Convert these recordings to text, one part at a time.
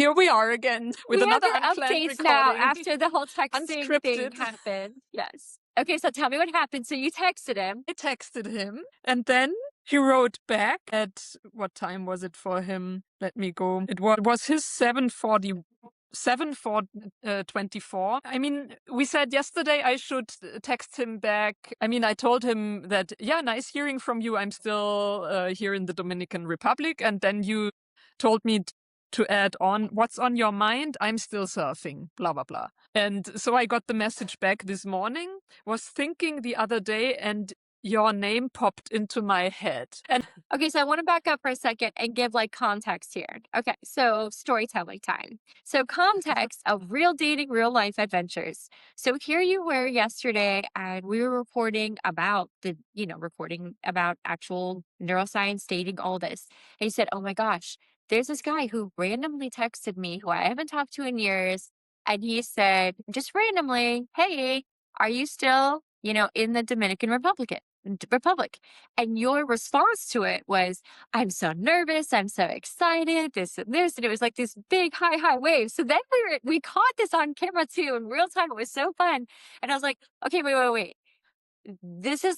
here we are again with We have another your unplanned updates now recording. after the whole texting thing Unscripted. happened. Yes. Okay, so tell me what happened. So you texted him. I texted him and then he wrote back at what time was it for him? Let me go. It was his 7:24. I mean, we said yesterday I should text him back. I mean, I told him that, yeah, nice hearing from you. I'm still here in the Dominican Republic. And then you told me to add on, what's on your mind? I'm still surfing, blah, blah, blah. And so I got the message back this morning, was thinking the other day, and your name popped into my head. And Okay, so I want to back up for a second and give like context here. Okay, so storytelling time. So context of real dating, real life adventures. So here you were yesterday, and we were reporting about reporting about actual neuroscience, dating, all this. And you said, "Oh my gosh, there's this guy who randomly texted me, who I haven't talked to in years, and he said just randomly, "Hey, are you still, in the Dominican Republic?" And your response to it was, "I'm so nervous. I'm so excited. This and this." And it was like this big high wave. So then we caught this on camera too in real time. It was so fun. And I was like, okay, wait. These are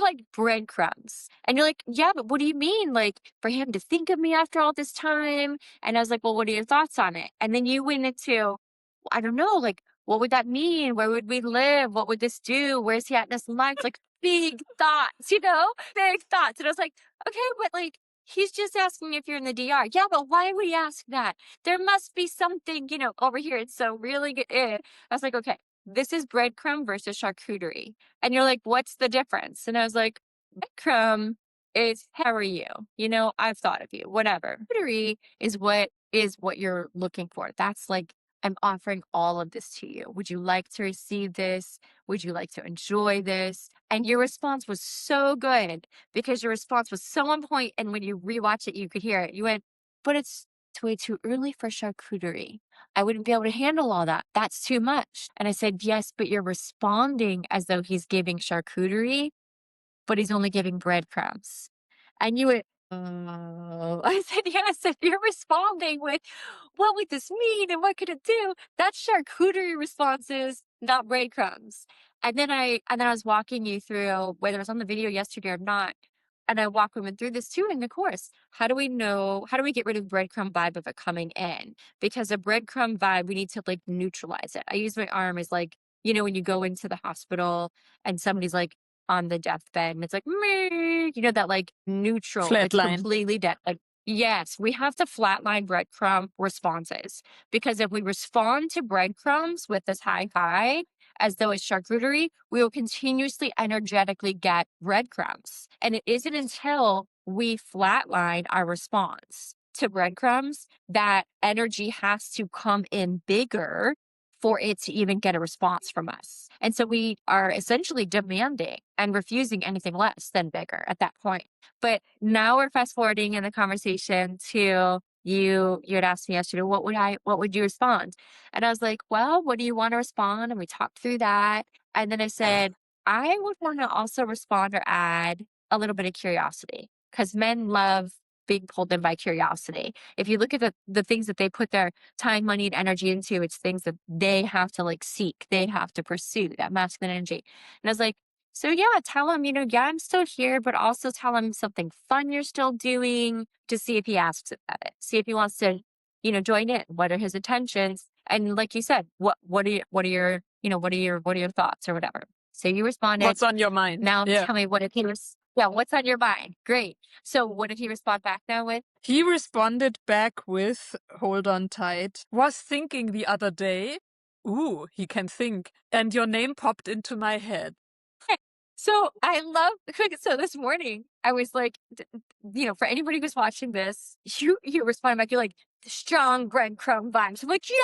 like breadcrumbs. And you're like, yeah, but what do you mean? Like for him to think of me after all this time? And I was like, well, what are your thoughts on it? And then you went into, I don't know, like, what would that mean? Where would we live? What would this do? Where's he at in his life? Like big thoughts, big thoughts. And I was like, okay, but like, he's just asking if you're in the DR. Yeah, but why would he ask that? There must be something, over here. And so really good. I was like, okay, this is breadcrumb versus charcuterie. And you're like, what's the difference? And I was like, breadcrumb is, how are you? I've thought of you, whatever. Charcuterie is what you're looking for. That's like, I'm offering all of this to you. Would you like to receive this? Would you like to enjoy this? And your response was so good because your response was so on point. And when you rewatch it, you could hear it. You went, but it's way too early for charcuterie. I wouldn't be able to handle all that. That's too much. And I said, yes, but you're responding as though he's giving charcuterie, but he's only giving breadcrumbs. And you went, oh, I said, yes, if you're responding with, what would this mean? And what could it do? That's charcuterie responses, not breadcrumbs. And then I was walking you through whether it was on the video yesterday or not. And I walk women through this too in the course. How do we get rid of breadcrumb vibe of it coming in? Because a breadcrumb vibe, we need to like neutralize it. I use my arm as like, when you go into the hospital and somebody's like on the deathbed and it's like, meh, that like neutral, it's flatline. completely dead. Like, yes, we have to flatline breadcrumb responses because if we respond to breadcrumbs with this high, as though it's charcuterie, we will continuously energetically get breadcrumbs. And it isn't until we flatline our response to breadcrumbs that energy has to come in bigger for it to even get a response from us. And so we are essentially demanding and refusing anything less than bigger at that point. But now we're fast forwarding in the conversation to you had asked me yesterday, what would you respond? And I was like, well, what do you want to respond? And we talked through that. And then I said, I would want to also respond or add a little bit of curiosity because men love being pulled in by curiosity. If you look at the things that they put their time, money, and energy into, it's things that they have to like seek, they have to pursue that masculine energy. And I was like, so yeah, tell him, yeah, I'm still here, but also tell him something fun you're still doing to see if he asks about it. See if he wants to, join in. What are his intentions? And like you said, what are your thoughts or whatever. So you responded. What's on your mind? Now Yeah. tell me what if he was, yeah, what's on your mind? Great. So what did he respond back now with? He responded back with, hold on tight, was thinking the other day. Ooh, he can think. And your name popped into my head. So I love, so this morning I was like, for anybody who's watching this, you respond back, you're like, the strong breadcrumb vibes. I'm like, she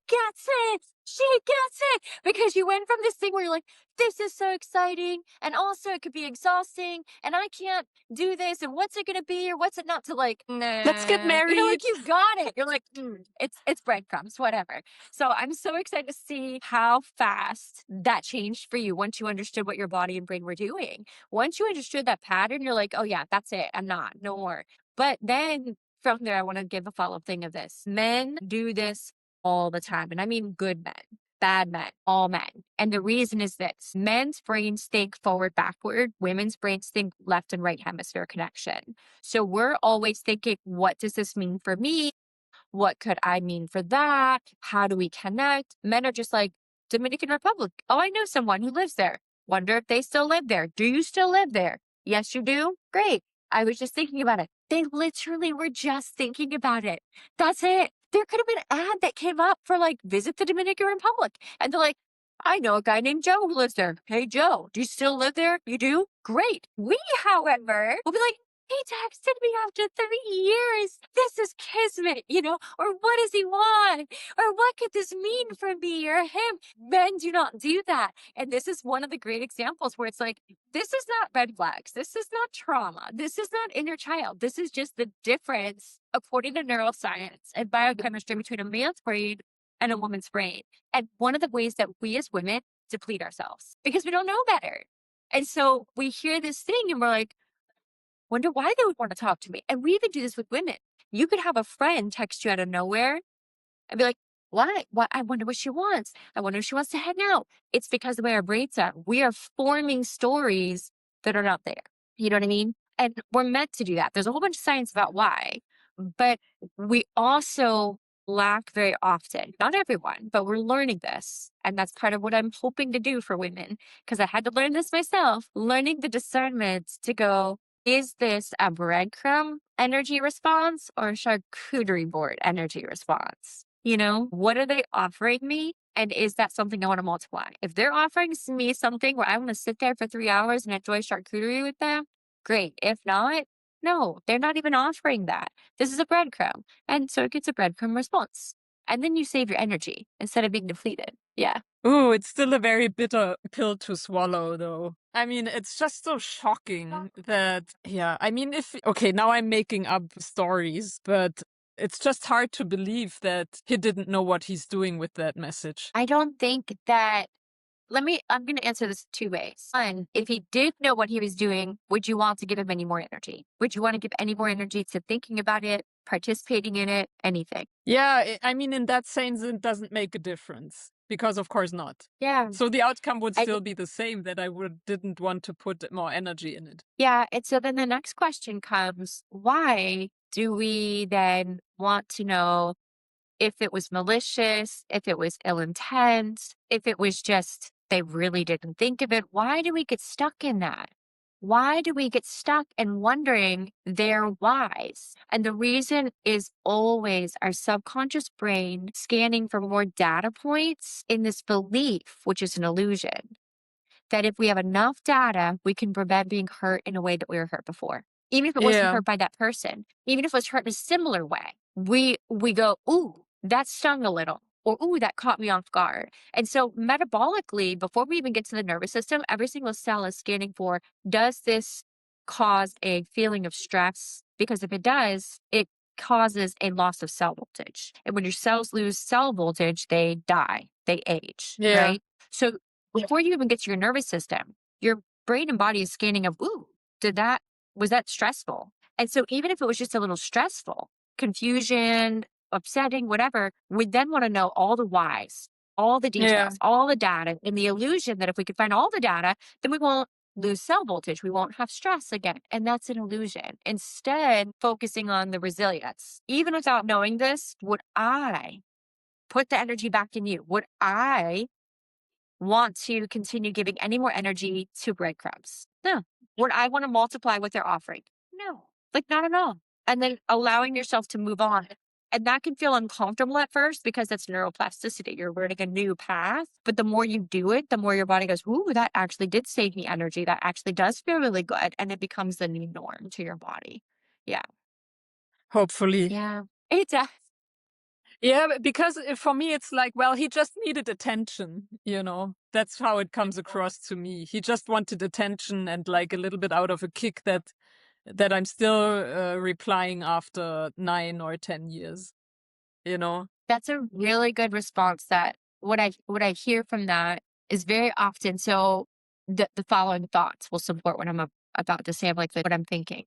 gets it. She gets it. Because you went from this thing where you're like, this is so exciting. And also it could be exhausting. And I can't do this. And what's it going to be? Or what's it not to like, nah. Let's get married. Like, you got it. You're like, it's breadcrumbs, whatever. So I'm so excited to see how fast that changed for you once you understood what your body and brain were doing. Once you understood that pattern, you're like, oh yeah, that's it. I'm not, no more. But then from there, I want to give a follow up thing of this. Men do this all the time. And I mean good men, bad men, all men. And the reason is this: men's brains think forward, backward, women's brains think left and right hemisphere connection. So we're always thinking, what does this mean for me? What could I mean for that? How do we connect? Men are just like, Dominican Republic. Oh, I know someone who lives there. Wonder if they still live there. Do you still live there? Yes, you do? Great. I was just thinking about it. They literally were just thinking about it. That's it. There could have been an ad that came up for like visit the Dominican Republic. And they're like, I know a guy named Joe who lives there. Hey, Joe, do you still live there? You do? Great. We, however, will be like, he texted me after 3 years. This is kismet, or what does he want? Or what could this mean for me or him? Men do not do that. And this is one of the great examples where it's like, this is not red flags. This is not trauma. This is not inner child. This is just the difference, according to neuroscience and biochemistry, between a man's brain and a woman's brain. And one of the ways that we as women deplete ourselves because we don't know better. And so we hear this thing and we're like, wonder why they would want to talk to me. And we even do this with women. You could have a friend text you out of nowhere and be like, why? What? I wonder what she wants. I wonder if she wants to hang out. It's because the way our brains are. We are forming stories that are not there. You know what I mean? And we're meant to do that. There's a whole bunch of science about why, but we also lack very often, not everyone, but we're learning this. And that's part of what I'm hoping to do for women, because I had to learn this myself, learning the discernment to go, is this a breadcrumb energy response or a charcuterie board energy response? What are they offering me? And is that something I want to multiply? If they're offering me something where I want to sit there for 3 hours and enjoy charcuterie with them, great. If not, no, they're not even offering that. This is a breadcrumb. And so it gets a breadcrumb response. And then you save your energy instead of being depleted. Yeah. Oh, it's still a very bitter pill to swallow, though. I mean, it's just so shocking that, yeah, I mean, okay, now I'm making up stories, but it's just hard to believe that he didn't know what he's doing with that message. I don't think that I'm going to answer this two ways. One, if he did know what he was doing, would you want to give him any more energy? Would you want to give any more energy to thinking about it, participating in it, anything? Yeah, I mean, in that sense, it doesn't make a difference because, of course, not. Yeah. So the outcome would And still be the same, that I didn't want to put more energy in it. yeah. And so then the next question comes, why do we then want to know if it was malicious, if it was ill intent, if it was just they really didn't think of it? Why do we get stuck in that? Why do we get stuck in wondering their whys? And the reason is always our subconscious brain scanning for more data points in this belief, which is an illusion, that if we have enough data, we can prevent being hurt in a way that we were hurt before. Even if it wasn't Yeah, hurt by that person, even if it was hurt in a similar way, we go, ooh, that stung a little, or ooh, that caught me off guard. And so metabolically, before we even get to the nervous system, every single cell is scanning for, does this cause a feeling of stress? Because if it does, it causes a loss of cell voltage. And when your cells lose cell voltage, they die, they age, yeah, right? So before you even get to your nervous system, your brain and body is scanning of, ooh, was that stressful? And so even if it was just a little stressful, confusion, upsetting, whatever, we then want to know all the whys, all the yeah. details, all the data, and the illusion that if we could find all the data, then we won't lose cell voltage. We won't have stress again. And that's an illusion. Instead, focusing on the resilience. Even without knowing this, would I put the energy back in you? Would I want to continue giving any more energy to breadcrumbs? No. Would I want to multiply what they're offering? No. Like, not at all. And then allowing yourself to move on. And that can feel uncomfortable at first because that's neuroplasticity. You're learning a new path. But the more you do it, the more your body goes, ooh, that actually did save me energy. That actually does feel really good. And it becomes the new norm to your body. Yeah. Hopefully. Yeah. It does. Yeah, because for me, it's like, well, he just needed attention, you know? That's how it comes across to me. He just wanted attention and like a little bit out of a kick that I'm still replying after 9 or 10 years, you know? That's a really good response. That what I hear from that is very often, so the following thoughts will support what I'm about to say of like what I'm thinking.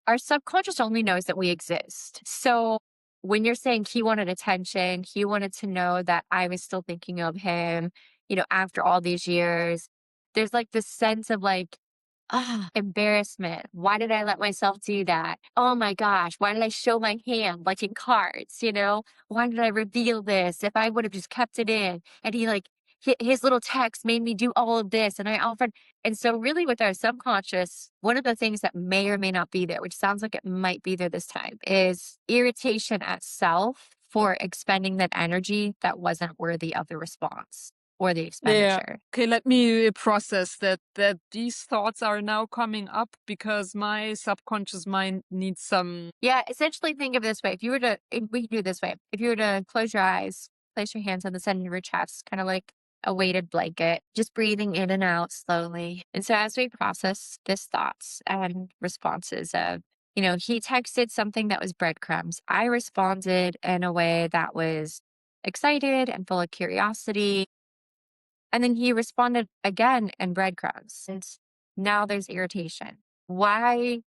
Our subconscious only knows that we exist. So when you're saying he wanted attention, he wanted to know that I was still thinking of him, after all these years, there's like this sense of like, embarrassment. Why did I let myself do that? Oh my gosh, why did I show my hand like in cards, Why did I reveal this? If I would have just kept it in. And he like his little text made me do all of this and I offered. And so really with our subconscious, one of the things that may or may not be there, which sounds like it might be there this time, is irritation at self for expending that energy that wasn't worthy of the response or the Yeah. expenditure. Okay, let me process that these thoughts are now coming up because my subconscious mind needs some. Yeah, essentially think of it this way. If we can do it this way. If you were to close your eyes, place your hands on the center of your chest, kind of like a weighted blanket, just breathing in and out slowly. And so as we process this thoughts and responses of, he texted something that was breadcrumbs. I responded in a way that was excited and full of curiosity. And then he responded again in breadcrumbs. And now there's irritation. Why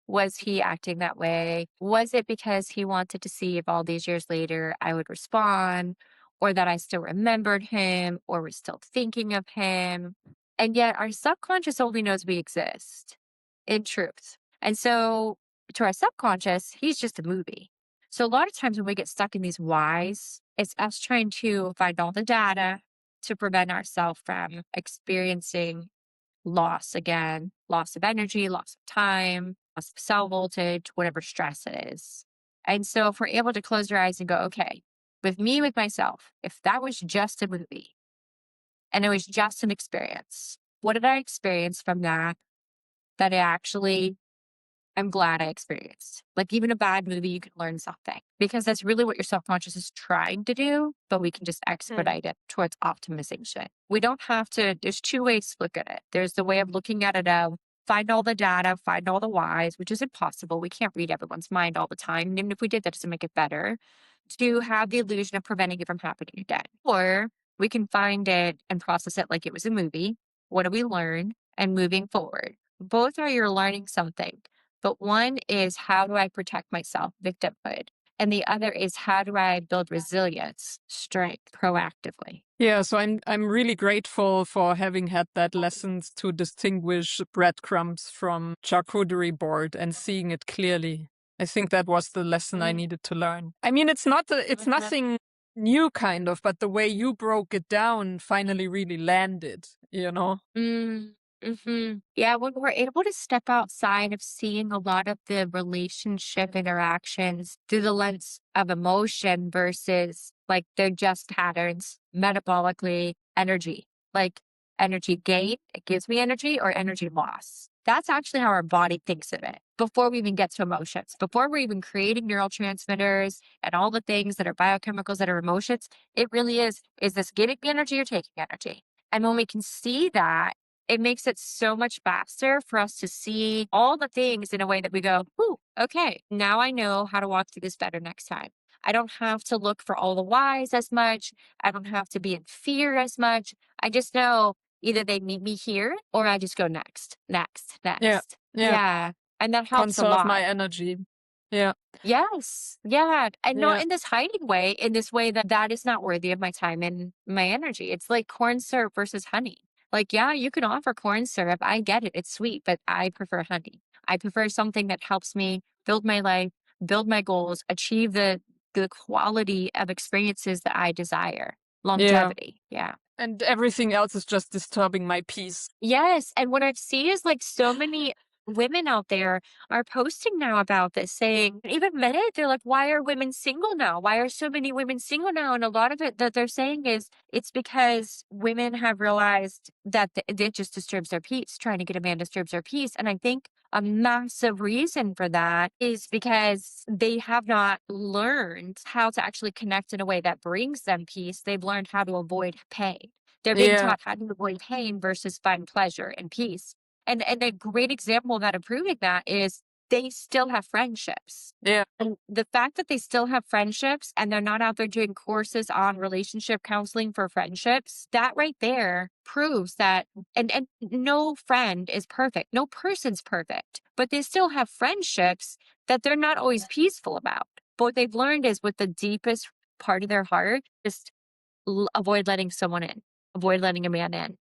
was he acting that way? Was it because he wanted to see if all these years later I would respond or that I still remembered him or was still thinking of him? And yet our subconscious only knows we exist in truth. And so to our subconscious, he's just a movie. So a lot of times when we get stuck in these whys, it's us trying to find all the data to prevent ourselves from experiencing loss again, loss of energy, loss of time, loss of cell voltage, whatever stress it is. And so if we're able to close our eyes and go, okay, with me, with myself, if that was just a movie and it was just an experience, what did I experience from that I actually I'm glad I experienced? Like even a bad movie, you can learn something because that's really what your subconscious is trying to do, but we can just Hmm. expedite it towards optimization. We don't have to, there's two ways to look at it. There's the way of looking at it of find all the data, find all the whys, which is impossible. We can't read everyone's mind all the time. And even if we did, that doesn't make it better. To have the illusion of preventing it from happening again. Or we can find it and process it like it was a movie. What do we learn? And moving forward. Both are you're learning something. But one is how do I protect myself, victimhood? And the other is how do I build resilience, strength proactively? Yeah, so I'm really grateful for having had that lessons to distinguish breadcrumbs from charcuterie board and seeing it clearly. I think that was the lesson I Mm. needed to learn. I mean, it's nothing new kind of, but the way you broke it down finally really landed, you know? Mm, Yeah, when we're able to step outside of seeing a lot of the relationship interactions through the lens of emotion versus like they're just patterns metabolically, energy, like energy gain, it gives me energy, or energy loss. That's actually how our body thinks of it before we even get to emotions, before we're even creating neurotransmitters and all the things that are biochemicals that are emotions. It really is this giving me energy or taking energy? And when we can see that, it makes it so much faster for us to see all the things in a way that we go, "Ooh, okay, now I know how to walk through this better next time." I don't have to look for all the whys as much. I don't have to be in fear as much. I just know either they meet me here or I just go next, next, Yeah, next. yeah. Yeah. And that helps a Conserve my lot. energy. Yeah, Yes. Yeah. And not yeah, in this hiding way, in this way that is not worthy of my time and my energy. It's like corn syrup versus honey. Like, yeah, you can offer corn syrup. I get it. It's sweet, but I prefer honey. I prefer something that helps me build my life, build my goals, achieve the quality of experiences that I desire. yeah. Longevity. Yeah. And everything else is just disturbing my peace. Yes, and what I've seen is, like, so many women out there are posting now about this, saying even men, they're like, "Why are women single now? Why are so many women single now?" And a lot of it that they're saying is it's because women have realized that it just disturbs their peace. Trying to get a man disturbs their peace, and I think a massive reason for that is because they have not learned how to actually connect in a way that brings them peace. They've learned how to avoid pain. They're being Yeah, taught how to avoid pain versus find pleasure and peace. And a great example of that of proving that is they still have friendships. Yeah. And the fact that they still have friendships and they're not out there doing courses on relationship counseling for friendships, that right there proves that and no friend is perfect. No person's perfect, but they still have friendships that they're not always peaceful about. But what they've learned is with the deepest part of their heart, just avoid letting someone in, avoid letting a man in.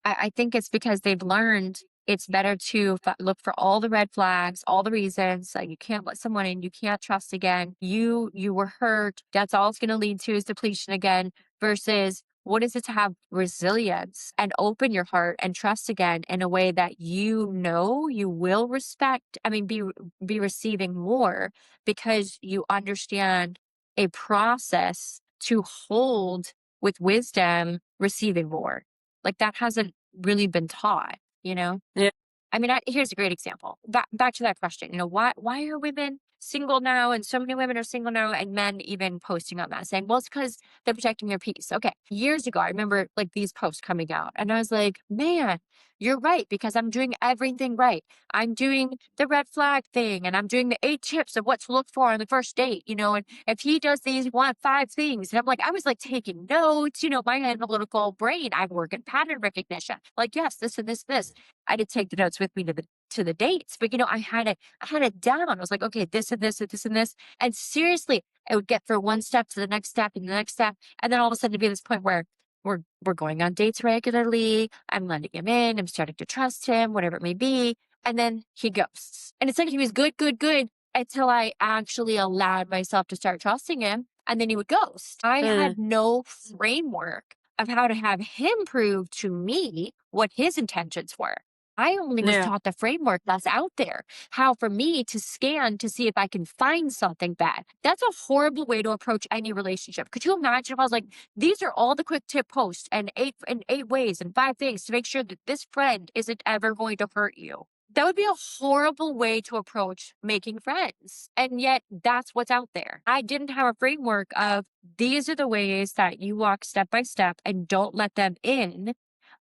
I think it's because they've learned it's better to look for all the red flags, all the reasons that you can't let someone in, you can't trust again. You were hurt. That's all it's going to lead to is depletion again. Versus what is it to have resilience and open your heart and trust again in a way that you know you will respect. I mean, be receiving more because you understand a process to hold with wisdom, receiving more. Like that hasn't really been taught, you know? Yeah. I mean, here's a great example. Back to that question. Why are women single now, and so many women are single now, and men even posting on that saying, "Well, it's because they're protecting their peace." Okay, years ago, I remember like these posts coming out, and I was like, "Man, you're right," because I'm doing everything right. I'm doing the red flag thing, and I'm doing the 8 tips of what to look for on the first date. And if he does these 5 things, and I'm like, I was like taking notes. My analytical brain, I work in pattern recognition. Like, yes, this and this, this. I did take the notes with me to the dates, but I had it down. I was like, okay, this and this and this and this. And seriously, I would get from one step to the next step and the next step. And then all of a sudden to be at this point where we're going on dates regularly. I'm letting him in. I'm starting to trust him, whatever it may be. And then he ghosts. And it's like he was good, good, good until I actually allowed myself to start trusting him. And then he would ghost. I Mm. had no framework of how to have him prove to me what his intentions were. I only was Yeah. taught the framework that's out there, how for me to scan to see if I can find something bad. That's a horrible way to approach any relationship. Could you imagine if I was like, these are all the quick tip posts and eight ways and 5 things to make sure that this friend isn't ever going to hurt you? That would be a horrible way to approach making friends. And yet that's what's out there. I didn't have a framework of these are the ways that you walk step by step and don't let them in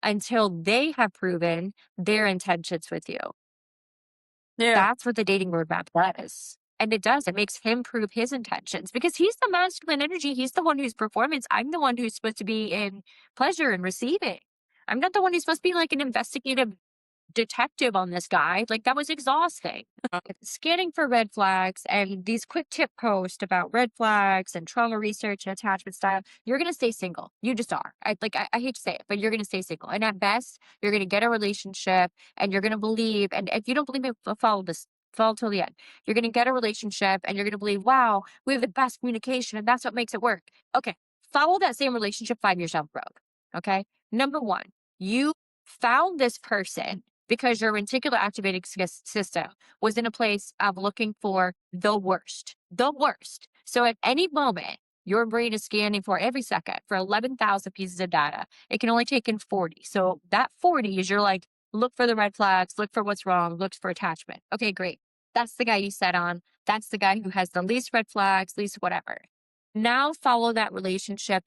until they have proven their intentions with you. Yeah. That's what the dating roadmap does. And it does. It makes him prove his intentions because he's the masculine energy. He's the one who's performance. I'm the one who's supposed to be in pleasure and receiving. I'm not the one who's supposed to be like an investigative detective on this guy. Like that was exhausting. Scanning for red flags and these quick tip posts about red flags and trauma research and attachment style, you're gonna stay single. You just are. I hate to say it, but you're gonna stay single. And at best, you're gonna get a relationship and you're gonna believe. And if you don't believe me, follow this. Follow till the end. You're gonna get a relationship and you're gonna believe, wow, we have the best communication and that's what makes it work. Okay. Follow that same relationship 5 years down the road. Okay. Number one, you found this person because your reticular activating system was in a place of looking for the worst, the worst. So at any moment, your brain is scanning for every second for 11,000 pieces of data. It can only take in 40. So that 40 is you're like, look for the red flags, look for what's wrong, look for attachment. Okay, great. That's the guy you set on. That's the guy who has the least red flags, least whatever. Now follow that relationship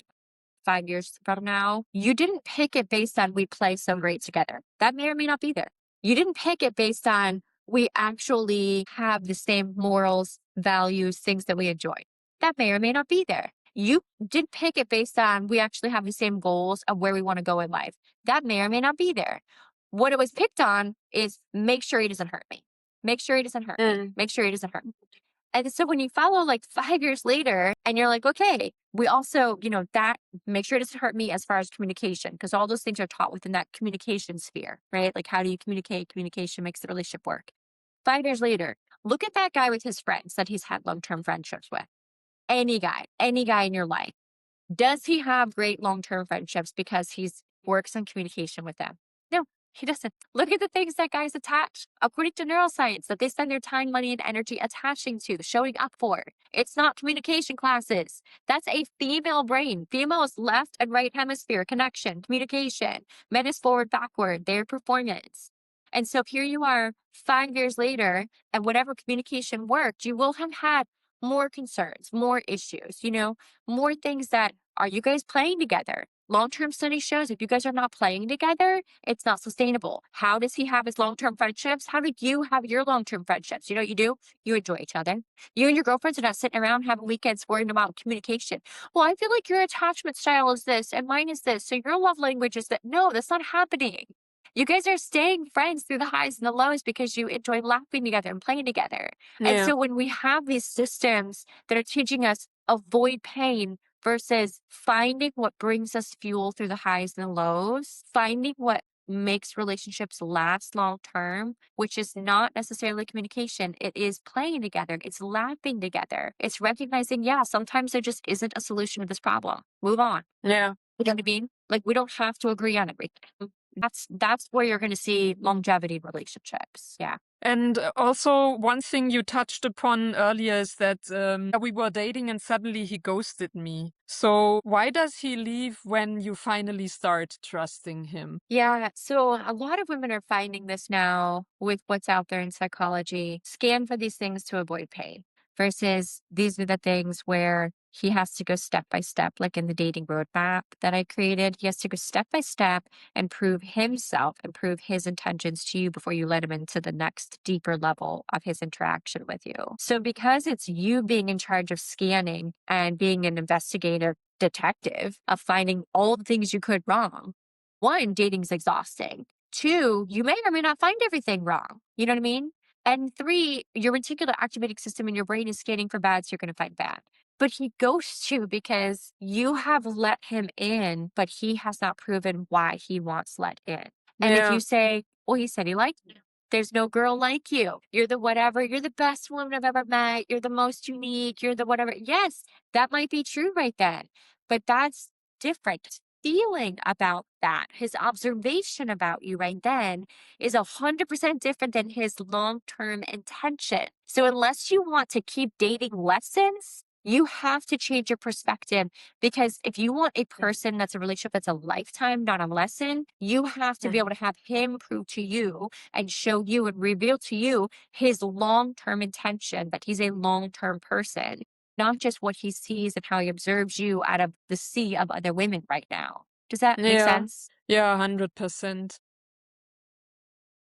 5 years from now. You didn't pick it based on we play so great together. That may or may not be there. You didn't pick it based on we actually have the same morals, values, things that we enjoy. That may or may not be there. You did pick it based on we actually have the same goals of where we want to go in life. That may or may not be there. What it was picked on is make sure he doesn't hurt me. Make sure he doesn't hurt me. Mm. Make sure he doesn't hurt me. And so when you follow like 5 years later and you're like, okay, we also, that make sure it doesn't hurt me as far as communication, because all those things are taught within that communication sphere, right? Like, how do you communicate? Communication makes the relationship work. 5 years later, look at that guy with his friends that he's had long term friendships with. Any guy in your life. Does he have great long term friendships because he's works on communication with them? No, he doesn't. Look at the things that guys attach, according to neuroscience, that they spend their time, money, and energy attaching to, showing up for. It's not communication classes. That's a female brain. Female is left and right hemisphere connection, communication. Men is forward, backward, their performance. And so here you are 5 years later, and whatever communication worked, you will have had more concerns, more issues, more things that are you guys playing together? Long-term study shows if you guys are not playing together, it's not sustainable. How does he have his long-term friendships? How do you have your long-term friendships? You know what you do? You enjoy each other. You and your girlfriends are not sitting around having weekends worrying about communication. Well, I feel like your attachment style is this and mine is this. So your love language is that. No, that's not happening. You guys are staying friends through the highs and the lows because you enjoy laughing together and playing together. And Yeah. so when we have these systems that are teaching us avoid pain versus finding what brings us fuel through the highs and the lows, finding what makes relationships last long term, which is not necessarily communication. It is playing together, it's laughing together, it's recognizing, yeah, sometimes there just isn't a solution to this problem. Move on. Yeah. You know what I mean? Like we don't have to agree on everything. That's where you're gonna see longevity in relationships. Yeah. And also, one thing you touched upon earlier is that we were dating and suddenly he ghosted me. So, why does he leave when you finally start trusting him? Yeah, so a lot of women are finding this now with what's out there in psychology. Scan for these things to avoid pain versus these are the things where he has to go step by step, like in the dating roadmap that I created. He has to go step by step and prove himself and prove his intentions to you before you let him into the next deeper level of his interaction with you. So, because it's you being in charge of scanning and being an investigative detective of finding all the things you could wrong, one, dating's exhausting. Two, you may or may not find everything wrong. You know what I mean? And three, your reticular activating system in your brain is scanning for bad, so you're going to find bad. But he ghosts you because you have let him in, but he has not proven why he wants let in. And if Yeah. you say, well, he said he liked you. There's no girl like you. You're the whatever. You're the best woman I've ever met. You're the most unique. You're the whatever. Yes, that might be true right then. But that's different feeling about that, his observation about you right then is 100% different than his long-term intention. So unless you want to keep dating lessons, you have to change your perspective because if you want a person that's a relationship that's a lifetime, not a lesson, you have to be able to have him prove to you and show you and reveal to you his long-term intention that he's a long-term person, not just what he sees and how he observes you out of the sea of other women right now. Does that make Yeah. sense? Yeah, 100%.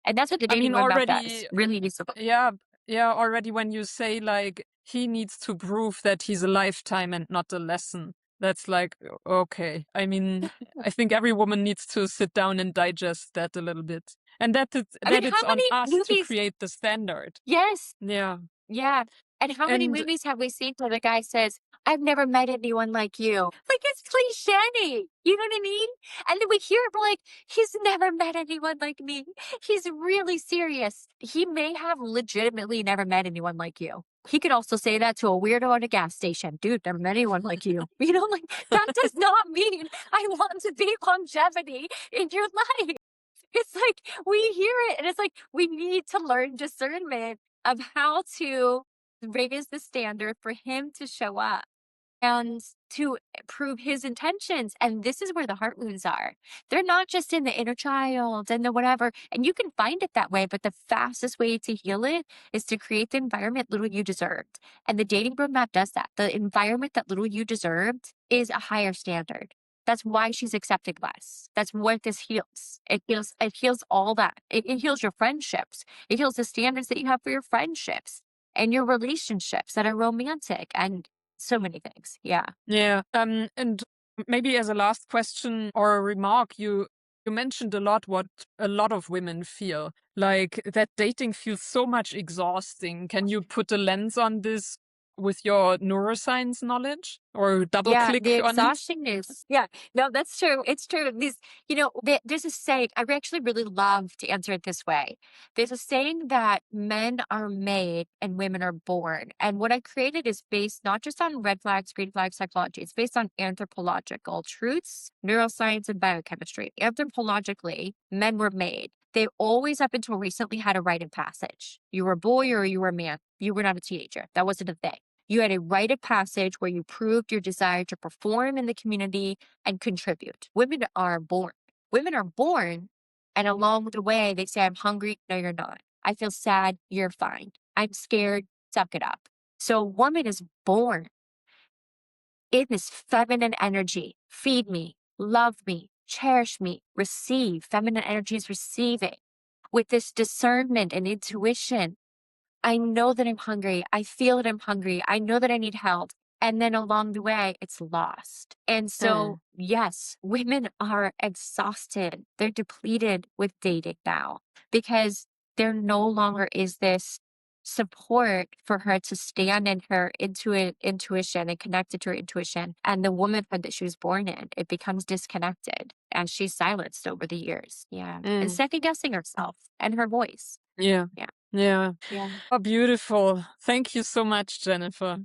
And that's what the I dating mean, roadmap does. already, Really needs to yeah, yeah, already when you say like he needs to prove that he's a lifetime and not a lesson, that's like, okay. I mean, I think every woman needs to sit down and digest that a little bit. And I mean, that how it's on many us to movies create the standard. Yes. Yeah. Yeah. And how many And movies have we seen where the guy says, "I've never met anyone like you"? Like, it's cliche. You know what I mean? And then we hear it, we're like, "He's never met anyone like me." He's really serious. He may have legitimately never met anyone like you. He could also say that to a weirdo at a gas station. "Dude, never met anyone like you." You know, like, that does not mean I want to be longevity in your life. It's like we hear it and it's like we need to learn discernment of how to raise the standard for him to show up and to prove his intentions. And this is where the heart wounds are. They're not just in the inner child and the whatever. And you can find it that way, but the fastest way to heal it is to create the environment little you deserved. And the dating roadmap does that. The environment that little you deserved is a higher standard. That's why she's accepting less. That's what this heals. It heals all that. It heals your friendships. It heals the standards that you have for your friendships and your relationships that are romantic and so many things. Yeah. yeah, and maybe as a last question or a remark, you mentioned a lot what a lot of women feel, like that dating feels so much exhausting. Can you put a lens on this with your neuroscience knowledge or double Yeah, click the on it? exhaustion is yeah, no, that's true. It's true. There's a saying, I actually really love to answer it this way. There's a saying that men are made and women are born. And what I created is based not just on red flags, green flag psychology. It's based on anthropological truths, neuroscience, and biochemistry. Anthropologically, men were made. They always, up until recently, had a rite of passage. You were a boy or you were a man. You were not a teenager. That wasn't a thing. You had a rite of passage where you proved your desire to perform in the community and contribute. Women are born. Women are born, and along the way, they say, "I'm hungry." No, you're not. "I feel sad." You're fine. "I'm scared." Suck it up. So a woman is born in this feminine energy. Feed me, love me, cherish me, receive. Feminine energy is receiving. With this discernment and intuition, I know that I'm hungry. I feel that I'm hungry. I know that I need help. And then along the way, it's lost. And so, Mm. yes, women are exhausted. They're depleted with dating now because there no longer is this support for her to stand in her intuition and connected to her intuition and the womanhood that she was born in. It becomes disconnected and she's silenced over the years. Yeah. And Mm. second guessing herself and her voice. Yeah. Yeah. Yeah. Yeah. Oh, beautiful. Thank you so much, Jennifer.